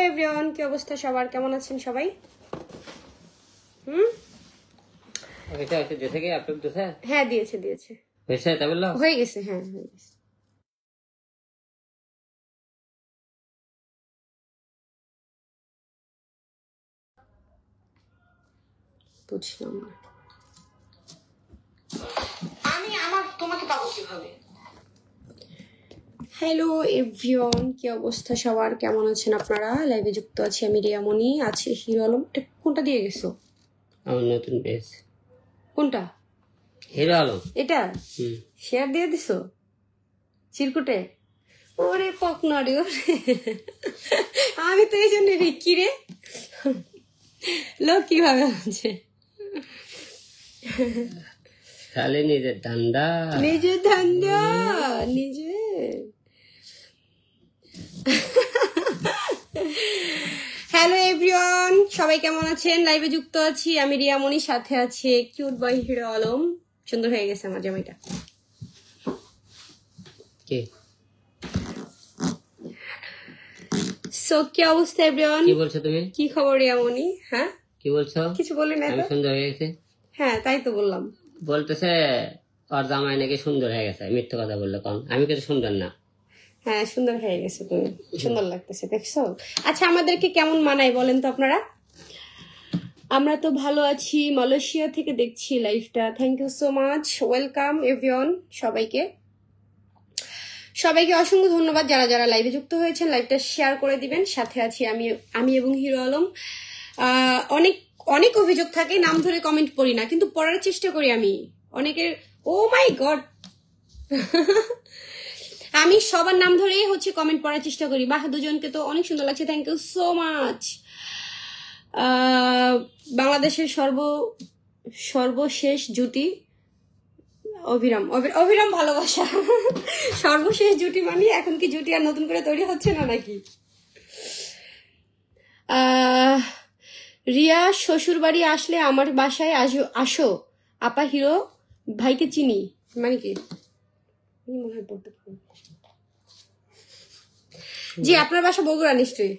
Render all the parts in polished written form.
Everyone, কি অবস্থা সবার, কেমন আছেন সবাই? হ্যাঁ দিয়েছে হয়ে গেছে, হ্যাঁ হয়ে গেছে। বুঝলাম না আমি তোমাকে পাবো কিভাবে। হ্যালো এভরিওয়ান, কি অবস্থা সবার, কেমন আছেন আপনারা? লাইভে যুক্ত আছি আমি রিয়ামণি, আছে হিরো আলম। কোনটা দিয়ে গেছো? আমার নতুন পেজ। কোনটা? হিরো আলম। এটা শেয়ার দিয়ে দিছো চিরকুটে? ওরে পকনারি, ওরে আমি তো এই জন্য কি রে লোক কিভাবে আছে খালি নিজের ধান্দা নিজে। হ্যালো এভরিওয়ান, সবাই কেমন আছেন? লাইভে যুক্ত আছি আমি রিয়ামণি, সাথে আছে কিউট বয় হিরো আলম। সুন্দর হয়ে গেছে আমার জামাইটা। সো কি অবস্থা এভরিওয়ান? কি বলছো তুমি? কি খবর রিয়ামণি? হ্যাঁ কি বলছো? কিছু বলি না, আমি সুন্দর হয়ে গেছে। হ্যাঁ তাই তো বললাম। বলতেছে ওর জামাই নাকি সুন্দর হয়ে গেছে। মিথ্যে কথা বললে কম, আমি কিন্তু সুন্দর না। হ্যাঁ সুন্দর হয়ে গেছে তুমি, সুন্দর লাগতেছে, দেখছো? আচ্ছা আমাদেরকে কেমন মানায় বলেন তো আপনারা? আমরা তো ভালো আছি, মালয়েশিয়া থেকে দেখছি লাইভটা। Thank you so much, welcome everyone. সবাইকে অসংখ্য ধন্যবাদ যারা যারা লাইভে যুক্ত হয়েছেন। লাইভটা শেয়ার করে দিবেন। সাথে আছি আমি এবং হিরো আলম। অনেক অনেক অভিযোগ থাকে, নাম ধরে কমেন্ট পড়ি না, কিন্তু পড়ার চেষ্টা করি আমি। অনেকের ও মাই গড আমি সবার নাম ধরেই কমেন্ট পড়ার চেষ্টা করি। বাহ, দুজনকে তো অনেক সুন্দর লাগছে, থ্যাংক ইউ সো মাচ। বাংলাদেশের সর্বশেষ জুটি অভিরাম ভালোবাসা সর্বশেষ জুটি মানে এখন কি জুটি আর নতুন করে তৈরি হচ্ছে না নাকি? রিয়া, শ্বশুর বাড়ি আসলে আমার বাসায় আসো আপা, হিরো ভাইকে চিনি মানে কি? জি আপনার বাসা বগুড়া নিশ্চয়ই,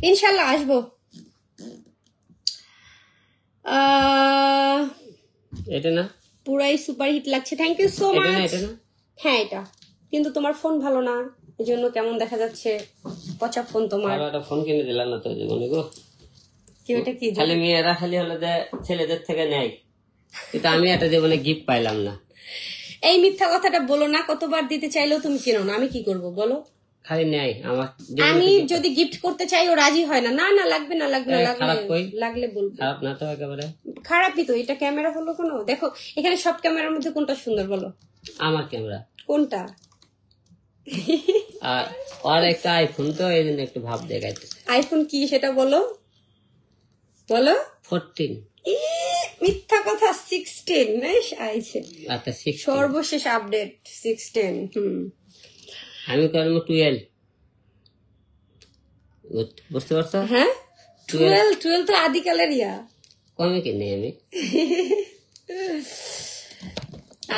ইনশাল্লাহ আসবো। এটা না পুরাই সুপার হিট লাগছে, থ্যাংক ইউ সো মাচ। হ্যাঁ এটা, কিন্তু তোমার ফোন ভালো না, এই জন্য কেমন দেখা যাচ্ছে, পচা ফোন তোমার। একটা ফোন কিনে দিলাম না তো জীবনে গো। কি খালি মেয়েরা খালি হলো যে ছেলেদের থেকে নেয়, কিন্তু আমি একটা জীবনে গিফট পাইলাম না। এই মিথ্যা কথাটা বলো না, কতবার দিতে চাইলেও তুমি কেনো না, আমি কি করব বলো? খালি নেয় আমার। আমি যদি গিফট করতে চাই ও রাজি হয় না। না না লাগবে না, লাগলে বলবো। খারাপ না তো একেবারে? খারাপই তো। এটা ক্যামেরা হলো কোনো, দেখো এখানে সব ক্যামেরার মধ্যে কোনটা সুন্দর বলো? আমার ক্যামেরা কোনটা? আর একটা আইফোন, তো এই জন্য একটু ভাব দেখাইতেছে। আইফোন কি সেটা বলো 14। মিথ্যা কথা, 16 আইছে। আচ্ছা সর্বশেষ আপডেট 16। আমি করবো 12, বুঝতে পারছো? হ্যাঁ 12 তো আদিকালের ইয়া। কমে কিনে আমি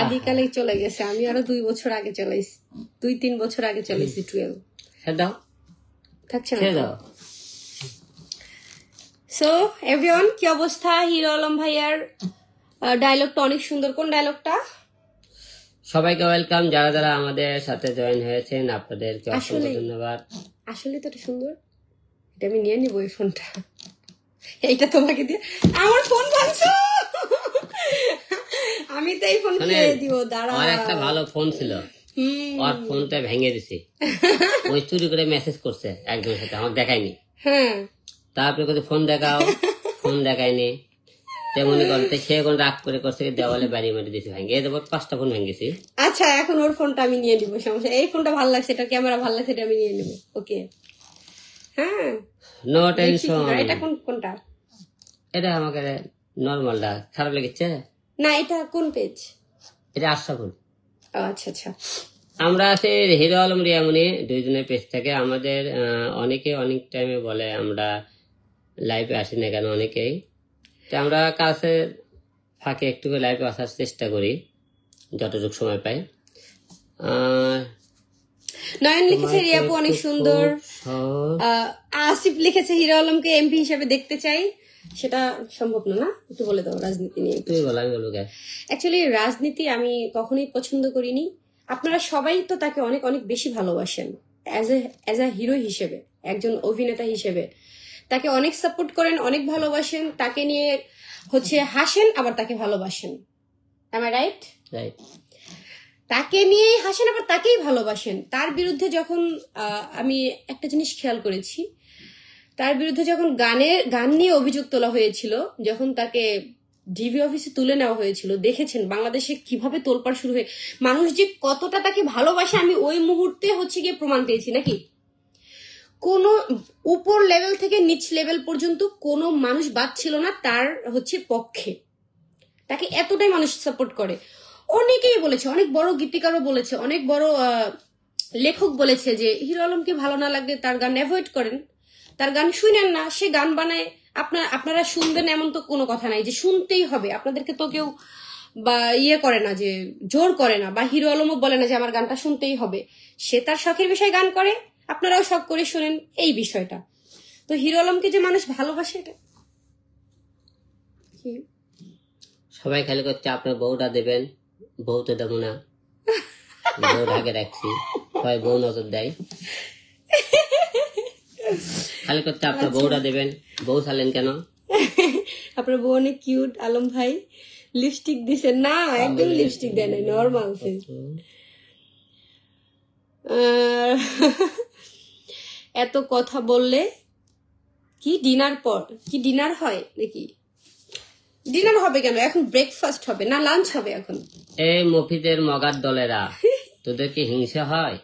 আদিকালে চলে গেছে, আমি আরো 2 বছর আগে চালাইছি, 2-3 বছর আগে চালাইছি 12। দাও থাকছে না। সো এভরিওয়ান, কি অবস্থা? হিরো আলম ভাইয়ার ডায়লগটা অনেক সুন্দর। কোন ডায়লগটা? সবাইকে ওয়েলকাম, যারা যারা আমাদের সাথে জয়েন হয়েছেন আপনাদেরকে অসংখ্য ধন্যবাদ। আসলে তো এটা সুন্দর, এটা আমি নিয়ে নিব। এই ফোনটা, এইটা তোমাকে দিয়ে আমার ফোন ভাঙছো, আমি তো এই ফোন খেয়ে দিব। দাঁড়াও, আর একটা ভালো ফোন ছিল, ওর ফোনটা ভেঙে দিছি। ওই চুরি করে মেসেজ করছে একজনের সাথে, আমাকে দেখায়নি। হ্যাঁ তারপরে ফোন দেখাও, ফোন দেখায়নি। তেমনি করতে সে এখন রাগ করে করছে, দেওয়ালে বাড়ি মারি দিয়েছে, ভেঙে দেবো। 5টা ফোন ভেঙেছি। আচ্ছা এখন ওর ফোনটা আমি নিয়ে নিব, সমস্যা। এই ফোনটা ভালো লাগছে, এটা ক্যামেরা ভালো লাগছে, এটা আমি নিয়ে নিব। ওকে হ্যাঁ, নো টেনশন। এটা কোনটা? এটা আমাকে নরমালটা খারাপ লেগেছে না। এটা কোন পেজ? এটা আশরাফুল। আচ্ছা আচ্ছা। আমরা আছি হিরো আলম রিয়ামণি, দুইজনের পেজ থেকে। আমাদের অনেকে অনেক টাইমে বলে আমরা লাইভে আসি না কেন, অনেকেই। তো আমরা কাছে ফাঁকে একটু লাইভে আসার চেষ্টা করি যতটুকু সময় পাই। নয়ন লিখেছে রিয়াপু অনেক সুন্দর। আসিফ লিখেছে হিরো আলমকে এমপি হিসেবে দেখতে চাই। সেটা সম্ভব না, না? একটু বলে দাও রাজনীতি নিয়ে। তুই বল, আমি বলবো। অ্যাকচুয়ালি রাজনীতি আমি কখনোই পছন্দ করিনি। আপনারা সবাই তো তাকে অনেক অনেক বেশি ভালোবাসেন অ্যাজ এ হিরো হিসেবে, একজন অভিনেতা হিসেবে তাকে অনেক সাপোর্ট করেন, অনেক ভালোবাসেন, তাকে নিয়ে হাসেন, আবার তাকে ভালোবাসেন। Am I right? রাইট। তাকে নিয়েই হাসেন, আবার তাকেই ভালোবাসেন। তার বিরুদ্ধে যখন আমি একটা জিনিস খেয়াল করেছি, তার বিরুদ্ধে যখন গান নিয়ে অভিযোগ তোলা হয়েছিল, যখন তাকে ডিবি অফিসে তুলে নেওয়া হয়েছিল, দেখেছেন বাংলাদেশে কিভাবে তোলপাড় শুরু হয়ে, মানুষ যে কতটা তাকে ভালোবাসে আমি ওই মুহূর্তে গিয়ে প্রমাণ পেয়েছি। নাকি কোনো উপর লেভেল থেকে নিচ লেভেল পর্যন্ত কোনো মানুষ বাদ ছিল না তার পক্ষে। তাকে এতটাই মানুষ সাপোর্ট করে। অনেকেই বলেছে, অনেক বড় গীতিকারও বলেছে, অনেক বড় লেখক বলেছে যে হিরো আলমকে ভালো না লাগলে তার গান অ্যাভয়েড করেন, তার গান শুনেন না। সে গান বানায়, আপনারা শুনবেন এমন তো কোনো কথা নাই যে শুনতেই হবে। আপনাদেরকে তো কেউ বা করে না, যে জোর করে না, বা হিরো আলমও বলে না যে আমার গানটা শুনতেই হবে। সে তার শখের বিষয়ে গান করে, আপনারাও শখ করে শোনেন, এই বিষয়টা। তো হিরো আলমকে যে মানুষ ভালোবাসে, এটা সবাই খালি করছে আপনার বউটা দেবেন, বউ তো দেবো না, বউ ঢাকে রাখছি, সবাই বউ নজর দেয়। খালি করছে আপনার বউটা দেবেন, বউ ছাড়লেন কেন? আপনার বউ অনেক কিউট আলম ভাই, লিপস্টিক দিছেন না? একদম লিপস্টিক দেয় নাই, নর্মাল ফেস। এত কথা বললে কি ডিনার পর কি ডিনার হয় নাকি? ডিনার হবে কেন? এখন ব্রেকফাস্ট হবে না, লাঞ্চ হবে এখন। এই মফিদের মগার দলেরা, তোদের কি হিংসা হয়?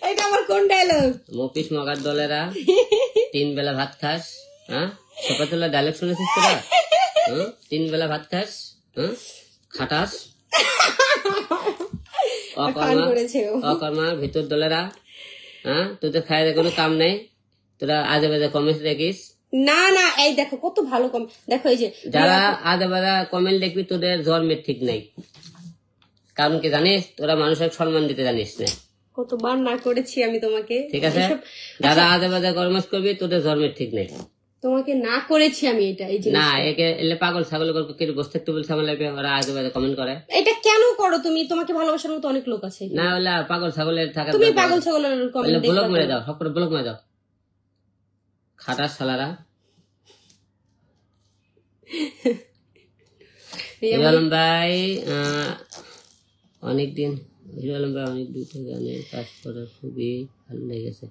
এটা আমার কোন ডায়লগ? মফিস মগার দলেরা, 3 বেলা ভাত খাস? হ্যাঁ, সকালবেলা ডায়লগ শুনেছিস তোরা? 3 বেলা ভাত খাস, খাটাস, অকর্মা ভিতর দলেরা। হ্যাঁ, তোদের খায় কোনো কাম নেই, তোরা আজে বাজে কমেন্ট দেখিস। না না, এই দেখো কত ভালো দেখো, এই যে যারা আজে বাজে কমেন্ট দেখবি তোদের জন্মের ঠিক নাই। কারণ কি জানিস? তোরা মানুষের সম্মান দিতে জানিস না। কতবার না করেছি আমি তোমাকে, ঠিক আছে? যারা আজে বাজে কর্মস করবি তোদের জন্মের ঠিক নেই। তোমাকে না করেছি আমি এটা, এই যে না, একে এলে পাগল ছাগল করবো কি বসে থাকতে বলছে আমার লাইফে, ওরা আজে বাজে কমেন্ট করে। এটা কেন করো তুমি? তোমাকে ভালোবাসার মতো অনেক লোক আছে। না হলে পাগল ছাগলের থাকা, তুমি পাগল ছাগলের কমেন্ট ব্লক মেরে দাও, সব করে ব্লক মেরে দাও, খাটাস শালারা। হিরো আলম ভাই অনেকদিন, হিরো আলম ভাই অনেক দুটো গানের কাজ করা খুবই ভালো লেগেছে।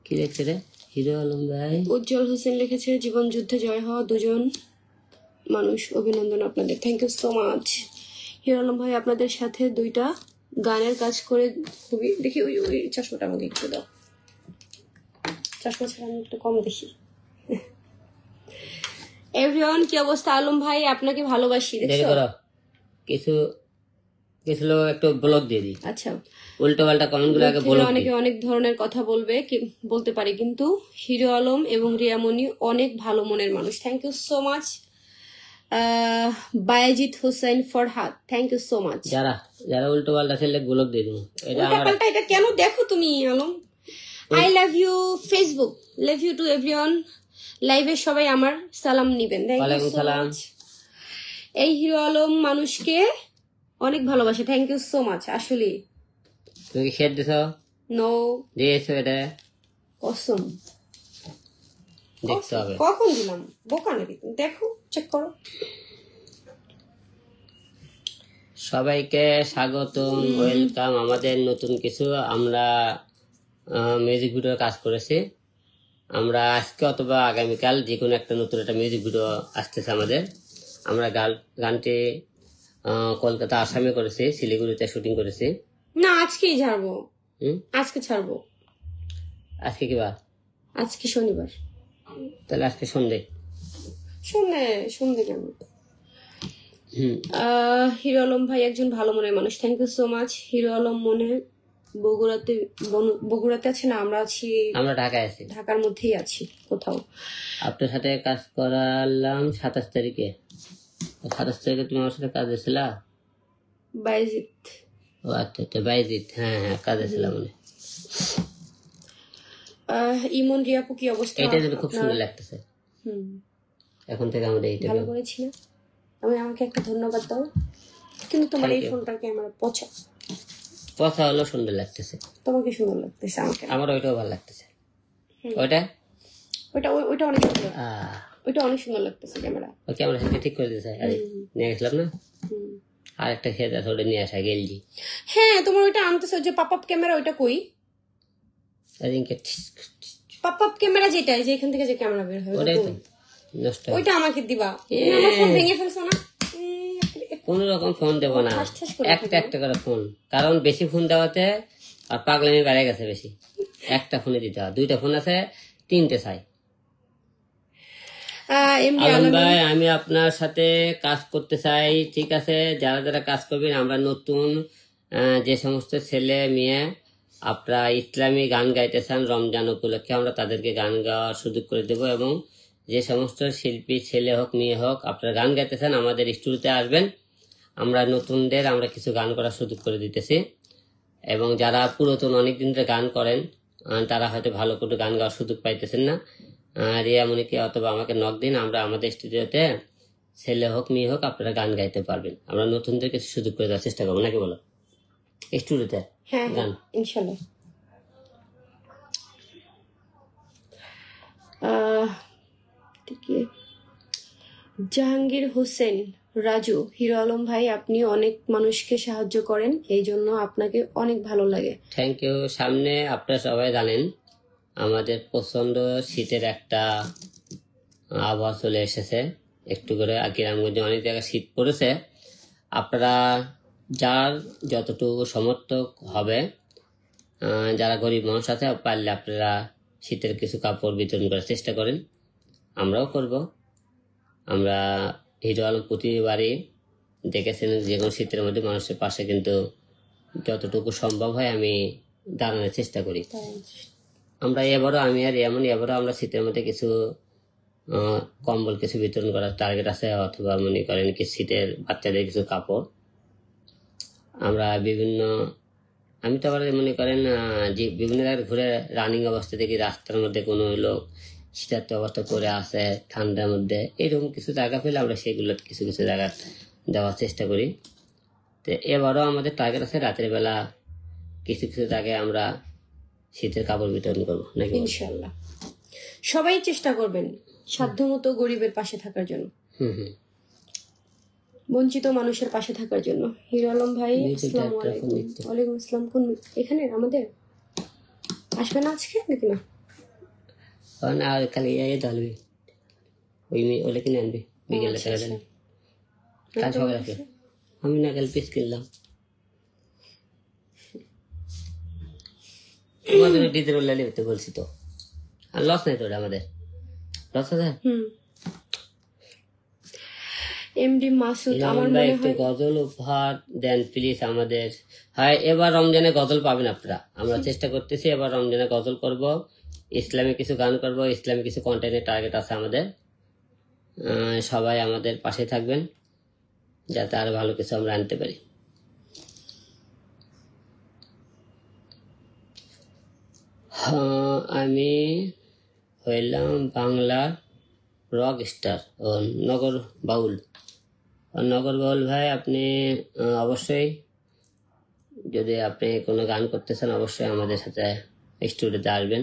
কি লিখছে রে হিরো আলম ভাই? উজ্জ্বল হোসেন লিখেছে জীবন যুদ্ধে জয় হওয়া দুজন মানুষ, অভিনন্দন আপনাদের। Thank you so much hero Alom ভাই। আপনাদের সাথে 2টা গানের কাজ করে খুবই, দেখি ওই চশমাটা আমাকে একটু দাও, চশমা ছাড়া আমি একটু কম দেখি। এভরিওয়ান, কি অবস্থা? আলম ভাই আপনাকে ভালোবাসি। দেখছো কিছু কিছু লোক একটু ব্লক দিয়ে দিই। আচ্ছা, উল্টো পাল্টা কমেন্ট গুলো আগে ব্লক। অনেকে অনেক ধরনের কথা বলতে পারে, কিন্তু হিরো আলম এবং রিয়ামণি অনেক ভালো মনের মানুষ। Thank you so much Bayazid Hossain Farhad, thank you so much. যারা যারা উল্টো পাল্টা ছেলে ব্লক দিয়ে দিন। এটা কেন দেখো তুমি Alam? I love you Facebook, love you to everyone. লাইভে সবাই আমার সালাম নিবেন। ওয়ালাইকুম সালাম। এই হিরো আলম মানুষকে অনেক ভালোবাসে। Thank you so much. আসলে তুমি কি শেয়ার দিছো? নো দিয়েছো? এটা কসম, দেখতে হবে। কখন দিলাম? বোকা নাকি? দেখো, চেক করো। সবাইকে স্বাগতম, ওয়েলকাম। আমাদের নতুন কিছু আমরা মিউজিক ভিডিও কাজ করেছি। আমরা আজকে অথবা আগামীকাল যে কোনো একটা নতুন একটা মিউজিক ভিডিও আসতেছে আমাদের। আমরা গানটি কলকাতা আসামে করেছি, শিলিগুড়িতে শুটিং করেছি। না, আজকেই ছাড়বো। আজকে ছাড়বো। আজকে কি বার? আজকে শনিবার। তাহলে আজকে সন্ধ্যে কেন? হিরো আলম ভাই একজন ভালো মনের মানুষ। Thank you so much hero Alam. মনে বগুড়াতে আছে না? আমরা ঢাকায় আছি, ঢাকার মধ্যেই আছি কোথাও। আপনার সাথে কাজ করালাম 27 তারিখে। 27 তারিখে তুমি আমার সাথে কাজ দিয়েছিলা? বায়াজিৎ ও আচ্ছা আচ্ছা, বাইজিৎ, হ্যাঁ হ্যাঁ, কাজে ছিলাম মনে। ইমন রিয়াপু কি অবস্থা? এইটা যেন খুব সুন্দর লাগতেছে। হুম, এখন থেকে আমাদের এইটা ভালো করেছি না? আমাকে একটা ধন্যবাদ দাও। কিন্তু তোমার এই ফোনটার ক্যামেরা পচা। কথা হলো সুন্দর লাগতেছে। তোমাকে সুন্দর লাগতেছে, আমাকে আমার ওইটাও ভালো লাগতেছে। ওইটা ওইটা অনেক সুন্দর, ওইটা অনেক সুন্দর লাগতেছে ক্যামেরা। ওই ক্যামেরা সাথে ঠিক করে দিতে চাই। আরে নিয়ে গেছিলাম না, আর একটা খেয়ে আছে ওটা নিয়ে আসা গেলজি। হ্যাঁ, তোমার ওইটা আনতেছে, যে পাপ আপ ক্যামেরা, ওইটা কই? পাপ আপ ক্যামেরা যেটা, যে এখান থেকে যে ক্যামেরা বের হয়, ওটাই তো নষ্ট। ওইটা আমাকে দিবা। আমার ফোন ভেঙে ফেলছো না? কোন রকম ফোন দেবো না, একটা একটা করে ফোন, কারণ বেশি ফোন দেওয়াতে আর পাগলামি বেড়ে গেছে বেশি। একটা ফোনে দিতে হয়, দুইটা ফোন আছে, তিনটে চাই। আলম ভাই, আমি আপনার সাথে কাজ করতে চাই, ঠিক আছে? যারা যারা কাজ করবেন, আমরা নতুন যে সমস্ত ছেলে মেয়ে আপনারা ইসলামী গান গাইতে চান রমজান উপলক্ষে, আমরা তাদেরকে গান গাওয়ার সুযোগ করে দেব। এবং যে সমস্ত শিল্পী ছেলে হোক মেয়ে হোক আপনারা গান গাইতে চান, আমাদের স্টুডিওতে আসবেন, আমরা নতুনদের আমরা কিছু গান করার সুযোগ করে দিতেছি। এবং যারা পুরাতন অনেকদিন ধরে গান করেন, তারা হয়তো ভালো করে গান গাওয়ার সুযোগ পাইতেছেন না, রিয়ামণিকে অথবা আমাকে নক দিন, আমরা আমাদের স্টুডিওতে ছেলে হোক মেয়ে হোক আপনারা গান গাইতে পারবেন। আমরা নতুনদের কিছু সুযোগ করে দেওয়ার চেষ্টা করবো, নাকি বলো? স্টুডিওতে গান ইনশাল্লাহ। জাহাঙ্গীর হোসেন রাজু, হিরো আলম ভাই, আপনি অনেক মানুষকে সাহায্য করেন, এই জন্য আপনাকে অনেক ভালো লাগে। Thank you. সামনে আপনারা সবাই জানেন আমাদের প্রচন্ড শীতের একটা আবহাওয়া চলে এসেছে, একটু করে গ্রামগঞ্জে অনেক জায়গায় শীত পড়েছে। আপনারা যার যতটুকু সমর্থক হবে, যারা গরিব মানুষ আছে, পারলে আপনারা শীতের কিছু কাপড় বিতরণ করার চেষ্টা করেন, আমরাও করব। আমরা হিরো আলম প্রতিবারই দেখেছেন যে কোনো শীতের মধ্যে মানুষের পাশে কিন্তু যতটুকু সম্ভব হয় আমি দাঁড়ানোর চেষ্টা করি। আমরা এবারও, আমি আর এবারও আমরা শীতের মধ্যে কিছু কম্বল কিছু বিতরণ করার টার্গেট আছে, অথবা মনে করেন কি শীতের বাচ্চাদের কিছু কাপড় আমরা বিভিন্ন, আমি তো আবার মনে করেন যে বিভিন্ন জায়গায় ঘুরে রানিং অবস্থা দেখি রাস্তার মধ্যে কোনো লোক শীতার্থ অবস্থা করে আছে ঠান্ডার মধ্যে, এরকম কিছু জায়গা পেলে আমরা সেগুলো কিছু কিছু জায়গা দেওয়ার চেষ্টা করি। তো এবারও আমাদের টার্গেট আছে রাতের বেলা কিছু কিছু জায়গায় আমরা শীতের কাপড় বিতরণ করবো, নাকি? ইনশাল্লাহ সবাই চেষ্টা করবেন সাধ্যমতো গরিবের পাশে থাকার জন্য, বঞ্চিত মানুষের পাশে থাকার জন্য। হিরো আলম ভাই, আসসালামু আলাইকুম। ওয়ালাইকুম আসসালাম। কোন এখানে আমাদের আসবে না আজকে নাকি? না, আর খালি ধরবি ওই ওলে কিনে আনবি বিকেলে, কাল সকালে আসবে। আমি না কাল পিস কিনলাম, আমাদের ডিজেল লালি হতে বলছি তো, আর লস নাই তো, আমাদের লস আছে। এমডি মাসুদ, আমার মনে হয় একটু গজল উপহার দেন প্লিজ আমাদের। হ্যাঁ, এবার রমজানে গজল পাবেন আপনারা, আমরা চেষ্টা করতেছি এবার রমজানে গজল করব, ইসলামিক কিছু গান করব, ইসলামিক কিছু কন্টেন্টের টার্গেট আছে আমাদের। সবাই আমাদের পাশে থাকবেন যাতে আরো ভালো কিছু আমরা আনতে পারি। আমি হইলাম বাংলার রক স্টার ও নগর বাউল। নগর বাউল ভাই, আপনি অবশ্যই যদি আপনি কোনো গান করতে চান অবশ্যই আমাদের সাথে স্টুডিওতে আসবেন।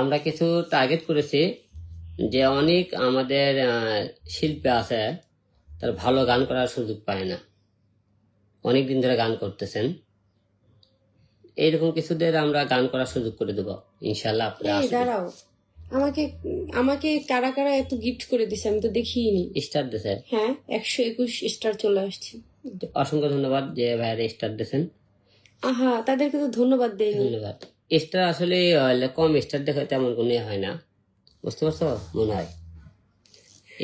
আমরা কিছু টার্গেট করেছি যে অনেক আমাদের শিল্পী আছে তার ভালো গান করার সুযোগ পায় না, অনেকদিন ধরে গান করতেছেন, এইরকম কিছুদের আমরা গান করার সুযোগ করে দেবো ইনশাল্লাহ। দাঁড়াও, আমাকে কারা কারা এত গিফট করে দিছে আমি তো দেখিনি। স্টার দিছে, হ্যাঁ 121 স্টার চলে আসছে, অসংখ্য ধন্যবাদ যে ভাইয়ের স্টার দিয়েছেন। আহা, তাদেরকে তো ধন্যবাদ দেই। ধন্যবাদ। স্টার আসলে কম স্টার দেখে তেমন কোনো হয় না, বুঝতে পারছো? মনে হয়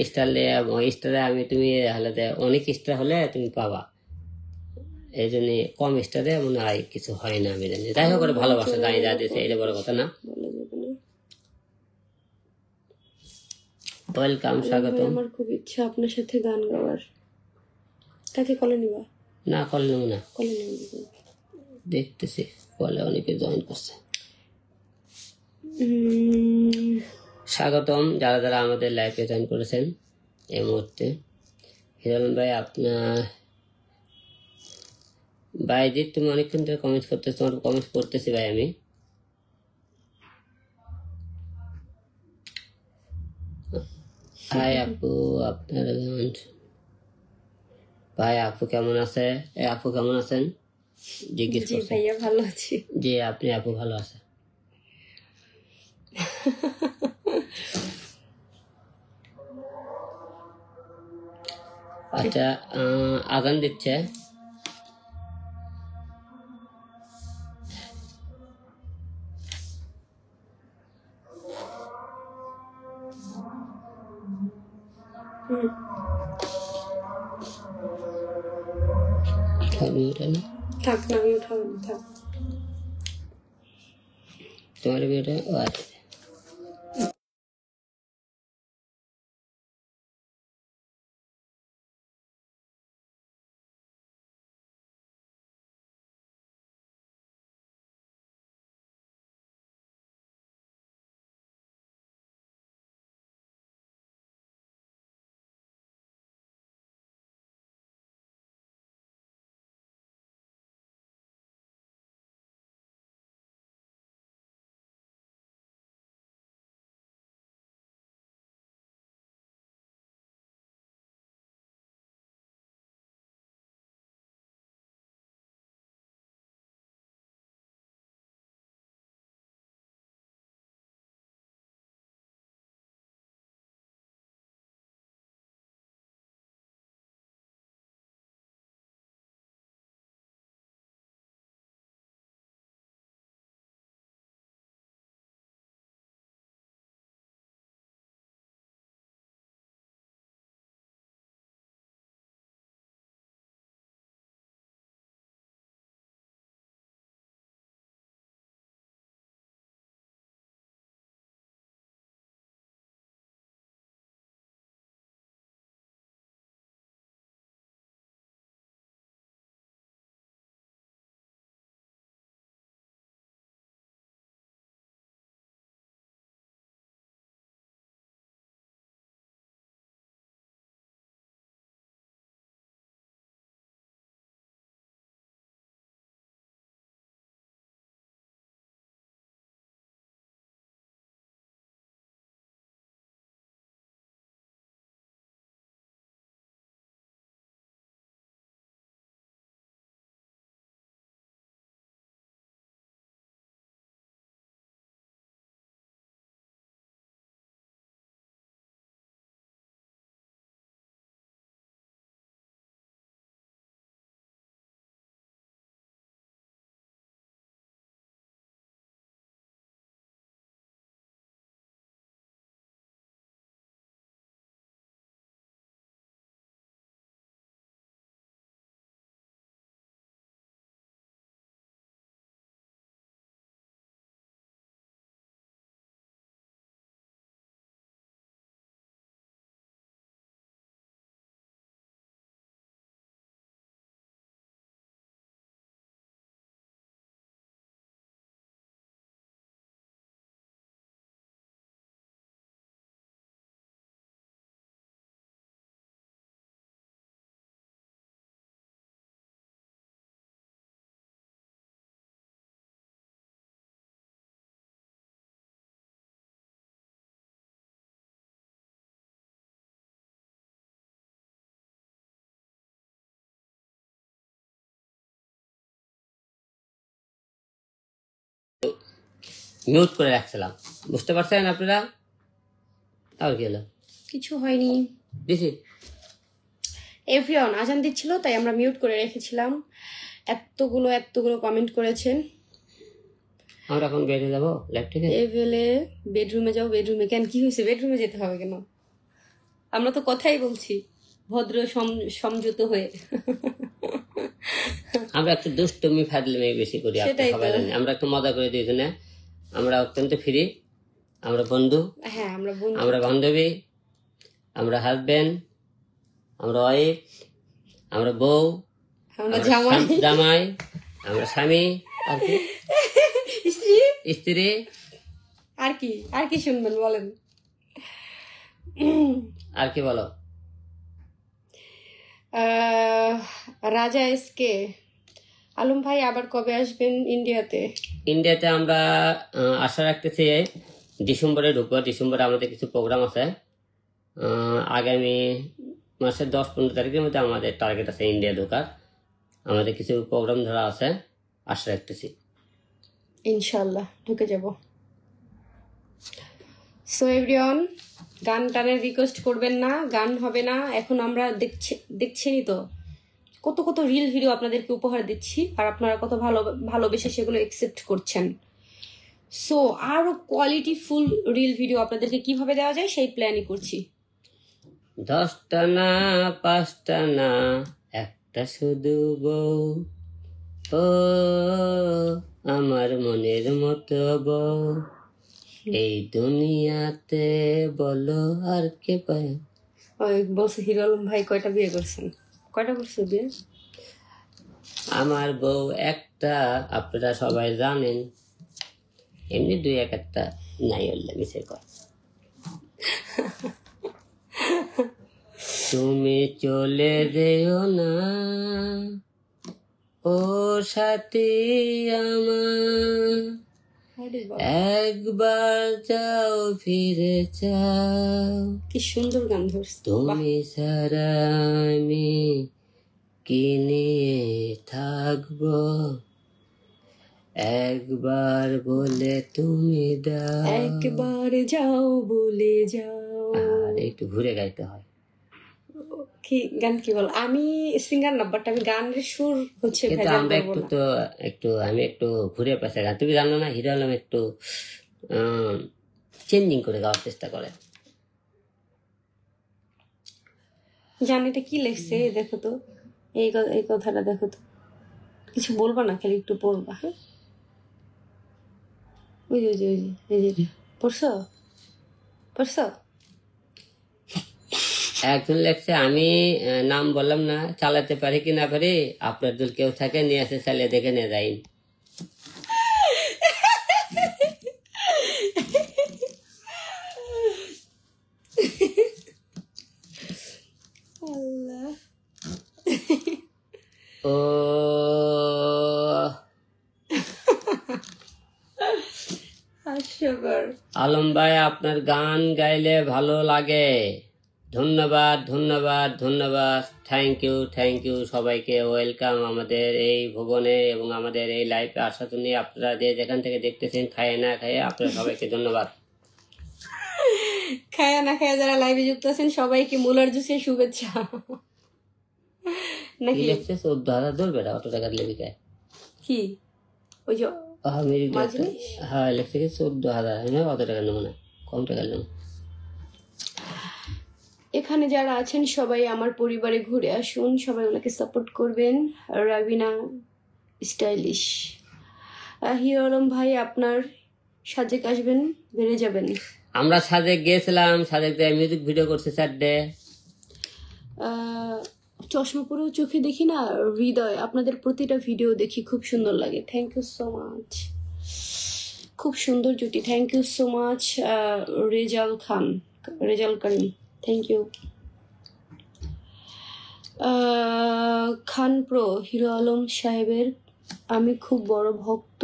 স্টারে আমি তুমি অনেক স্টার হলে তুমি পাবা, এই জন্য কম স্টারে মনে হয় কিছু হয় না, আমি জানি। যাই হোক, ভালোবাসা জানি যা দিয়েছে, এটা বড় কথা না। ওয়েলকাম, স্বাগতম। আমার খুব ইচ্ছা আপনার সাথে গান গাওয়ার। কাকে কলে নিবা? না কল নেব না, কলে নিবা? দেখতেছি কলে অনেকে জয়েন করছে। স্বাগতম যারা যারা আমাদের লাইভে জয়েন করেছেন এই মুহূর্তে। হিরণ ভাই, আপনার ভাই যে তুমি অনেকক্ষণ ধরে কমেন্ট করতেছো, তোমার কমেন্ট করতেছি ভাই আমি। হাই আপু, আপনার ভাই আপু কেমন আছে? আপু কেমন আছেন জিজ্ঞেস জি করছেন। ভাইয়া ভালো আছি। জি আপনি আপু ভালো আছে। আচ্ছা, আজান দিচ্ছে। আমি উঠানো, থাক না, আমি উঠাবো না, থাক। তোমার মেয়েটা ও আচ্ছা। মিউট করে রাখছিলাম, বুঝতে পারছেন আপনারা? তাও কি হলো? কিছু হয়নি। দিছি এভরিওয়ান আজান দিচ্ছিল তাই আমরা মিউট করে রেখেছিলাম। এতগুলো কমেন্ট করেছেন। আমরা এখন বেরিয়ে যাবো ল্যাব থেকে। এভেলে বেডরুমে যাও। বেডরুমে কেন, কি হয়েছে? বেডরুমে যেতে হবে কেন? আমরা তো কথাই বলছি ভদ্র সমঝোত হয়ে। আমরা একটু দুষ্টুমি ফাজলামি বেশি করি, সেটাই তো। সবাই জানি। আমরা একটু মজা করে দিই না, আমরা অত্যন্ত ফ্রি, আমরা বন্ধু, হ্যাঁ আমরা বন্ধু। আমরা বান্ধবী, আমরা হাজবেন্ড, আমরা ওয়াইফ, আমরা বউ, আমরা জামাই, জামাই, আমরা স্বামী, আর কি স্ত্রী, স্ত্রী, আর কি শুনবেন বলেন? আর কি বলো? রাজা এসকে, আলম ভাই আবার কবে আসবেন ইন্ডিয়াতে? ইন্ডিয়াতে আমরা আশা রাখতেছি ডিসেম্বরে ঢুকবো। ডিসেম্বরে আমাদের কিছু প্রোগ্রাম আছে। আগামী মাসের 10-15 তারিখের মধ্যে আমাদের টার্গেট আছে ইন্ডিয়া ঢোকার। আমাদের কিছু প্রোগ্রাম ধরা আছে, আশা রাখতেছি ইনশাল্লাহ ঢুকে যাব। সো এভরিওয়ান, গান টানের রিকোয়েস্ট করবেন না, গান হবে না। এখন আমরা দেখছেনই তো কত কত রিল ভিডিও আপনাদেরকে উপহার দিচ্ছি, আর আপনারা কত ভালোবেসে সেগুলো একসেপ্ট করছেন। সো আরো কোয়ালিটি ফুল রিল ভিডিও আপনাদেরকে কিভাবে দেওয়া যায় সেই প্ল্যানই করছি। 10টা না 5টা না, একটা শুধু বউ, ও আমার মনের মতো বউ, এই দুনিয়াতে বলো আর কে পায়। ওই বলছে হিরো আলম ভাই কয়টা বিয়ে করছেন? কয়টা করছে বিয়ে? আমার বউ একটা, আপনারা সবাই জানেন। এমনি 2-1টা নাই হলে মিশে কয়। তুমি চলে যেও না ও সাথী আমার, একবার যাও ফিরে যাও, কি সুন্দর গান ধরছে। তুমি ছাড়া আমি কি নিয়ে থাকবো, একবার বলে তুমি দাও, একবার যাও বলে যাও। আর একটু ঘুরে গাইতে হয়। কি গান কি বল? আমি সিঙ্গার না, বাট আমি গানের সুর হচ্ছে কিন্তু ভেজাল আমরা করবো না। আমি একটু ঘুরে পেছে গান, তুমি জানো না হিরো আলম একটু চেঞ্জিং করে গাওয়ার চেষ্টা করে। জানি এটা কি লেখছে, দেখো তো এই কথাটা দেখো তো। কিছু বলবা না, খালি একটু পড়বা। হ্যাঁ, ওই যে এই যে পড়ছো? একজন লেখছে, আমি নাম বললাম না, চালাতে পারি কি না পারি, আপনার দল কেউ থাকে নিয়ে আসে চালিয়ে দেখে নিয়ে যাই। ও আলম ভাই, আপনার গান গাইলে ভালো লাগে, ধন্যবাদ ধন্যবাদ ধন্যবাদ, থ্যাংক ইউ সবাইকে। ওয়েলকাম আমাদের এই ভুবনে এবং আমাদের এই লাইফে আসার জন্য। আপনারা যে যেখান থেকে দেখতেছেন, খায় না খায়, আপনারা সবাইকে ধন্যবাদ। খায়া না খায়া যারা লাইভে যুক্ত আছেন সবাইকে মুলার জুসের শুভেচ্ছা। নাকি লিখছে 14,000 ধরবে না, অত টাকার লেগে কি ওই যে হ্যাঁ লিখছে কি 14,000, আমি অত টাকা নেবো না, কম টাকা নেবো। এখানে যারা আছেন সবাই আমার পরিবারে ঘুরে আসুন, সবাই ওনাকে সাপোর্ট করবেন। রাবিনা স্টাইলিশ, হিরো আলম ভাই আপনার সাজেক আসবেন, বেড়ে যাবেন। আমরা সাজেক গিয়েছিলাম, সাজেক দিয়ে মিউজিক ভিডিও করছে 4 চশমা পরেও চোখে দেখি না, হৃদয় আপনাদের প্রতিটা ভিডিও দেখি, খুব সুন্দর লাগে। থ্যাংক ইউ সো মাচ, খুব সুন্দর জুটি। Thank you so much Rezaul Karim, thank you. Khan pro, hero Alam সাহেবের আমি খুব বড় ভক্ত,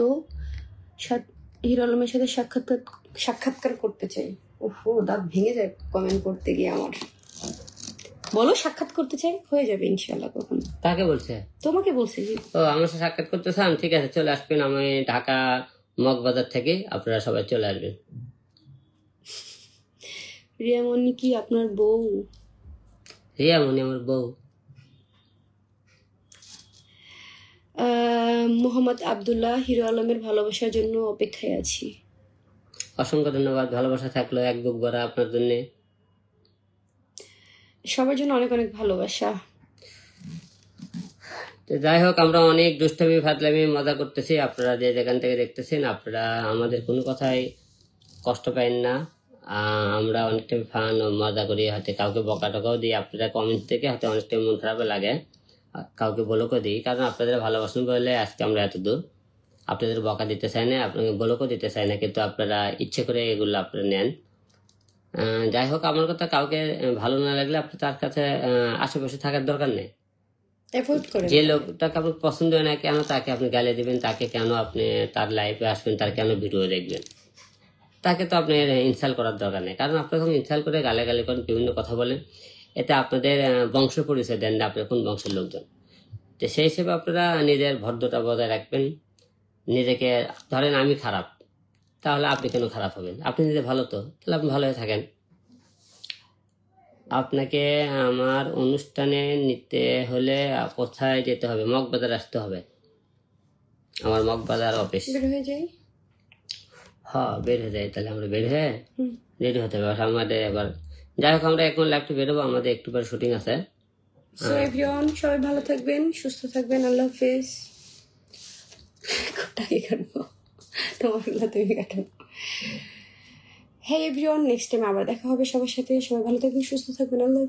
হিরো আলমের সাথে সাক্ষাৎকার করতে চাই। ওহো, দাঁত ভেঙে যায় কমেন্ট করতে গিয়ে আমার। বলো সাক্ষাৎ করতে চাই, হয়ে যাবে ইনশাল্লাহ। কখন? কাকে বলছে? তোমাকে বলছি। ও আমার সাথে সাক্ষাৎ করতে চান? ঠিক আছে, চলে আসবেন। আমি ঢাকা মগবাজার থেকে, আপনারা সবাই চলে আসবেন। রিয়ামণি কি আপনার বউ? রিয়ামণি আমার বউ। মোহাম্মদ আব্দুল্লাহ, হিরো আলমের ভালোবাসার জন্য অপেক্ষায় আছি। অসংখ্য ধন্যবাদ, ভালোবাসা থাকলো এক বুক ভরা আপনার জন্য। সবার জন্য অনেক অনেক ভালোবাসা। যাই হোক, আমরা অনেক দুষ্টামি ফাতলামি মজা করতেছি। আপনারা যে যেখান থেকে দেখতেছেন, আপনারা আমাদের কোনো কথাই কষ্ট পাইন না। আমরা অনেক টাইম ফান ও মজা করি, হয়তো কাউকে বকা টকাও দিই। আপনারা কমেন্ট থেকে হয়তো অনেক টাইম মন খারাপ লাগে, কাউকে বলকও দিই, কারণ আপনাদের ভালোবাসন বলে আজকে আমরা এত দূর। আপনাদের বকা দিতে চাই না, আপনাকে বলকও দিতে চাই না, কিন্তু আপনারা ইচ্ছে করে এগুলো আপনারা নেন। যাই হোক, আমার কথা কাউকে ভালো না লাগলে আপনি তার কাছে আশেপাশে থাকার দরকার নেই। অ্যাভয়েড করে যে লোকটাকে আপনার পছন্দ হয় না কেন তাকে আপনি গালি দিবেন, তাকে কেন আপনি তার লাইফে আসবেন, তার কেন ভিডিও দেখবেন? তাকে তো আপনি ইনসাল্ট করার দরকার নেই, কারণ আপনি যখন ইনসাল্ট করে গালাগালি করেন, বিভিন্ন কথা বলেন, এতে আপনাদের বংশ পরিচয় দেন না আপনি কোন বংশের লোকজন। তো সেই হিসেবে আপনারা নিজের ভদ্রতা বজায় রাখবেন। নিজেকে ধরেন আমি খারাপ, তাহলে আপনি কেন খারাপ হবেন? আপনি নিজে ভালো, তো তাহলে আপনি ভালো হয়ে থাকেন। আপনাকে আমার অনুষ্ঠানে নিতে হলে কোথায় যেতে হবে? মগবাজার আসতে হবে, আমার মগবাজার অফিস। বের হয়ে যাই। হ্যাঁ, বের হয়ে যায়, তাহলে আমরা বের হয়ে রেডি হতে হবে আমাদের এবার। যাই হোক, আমরা এখন লাইভটা বেরোবো, আমাদের একটু পরে শুটিং আছে। সো এভরিওয়ান, সবাই ভালো থাকবেন, সুস্থ থাকবেন। আল্লাহ হাফেজ। কোনটাকে কাটবো? তোমারগুলো তুমি কাটো। হ্যাঁ এভরিওয়ান, নেক্সট টাইম আবার দেখা হবে সবার সাথে। সবাই ভালো থাকবেন, সুস্থ থাকবেন। আল্লাহ হাফেজ।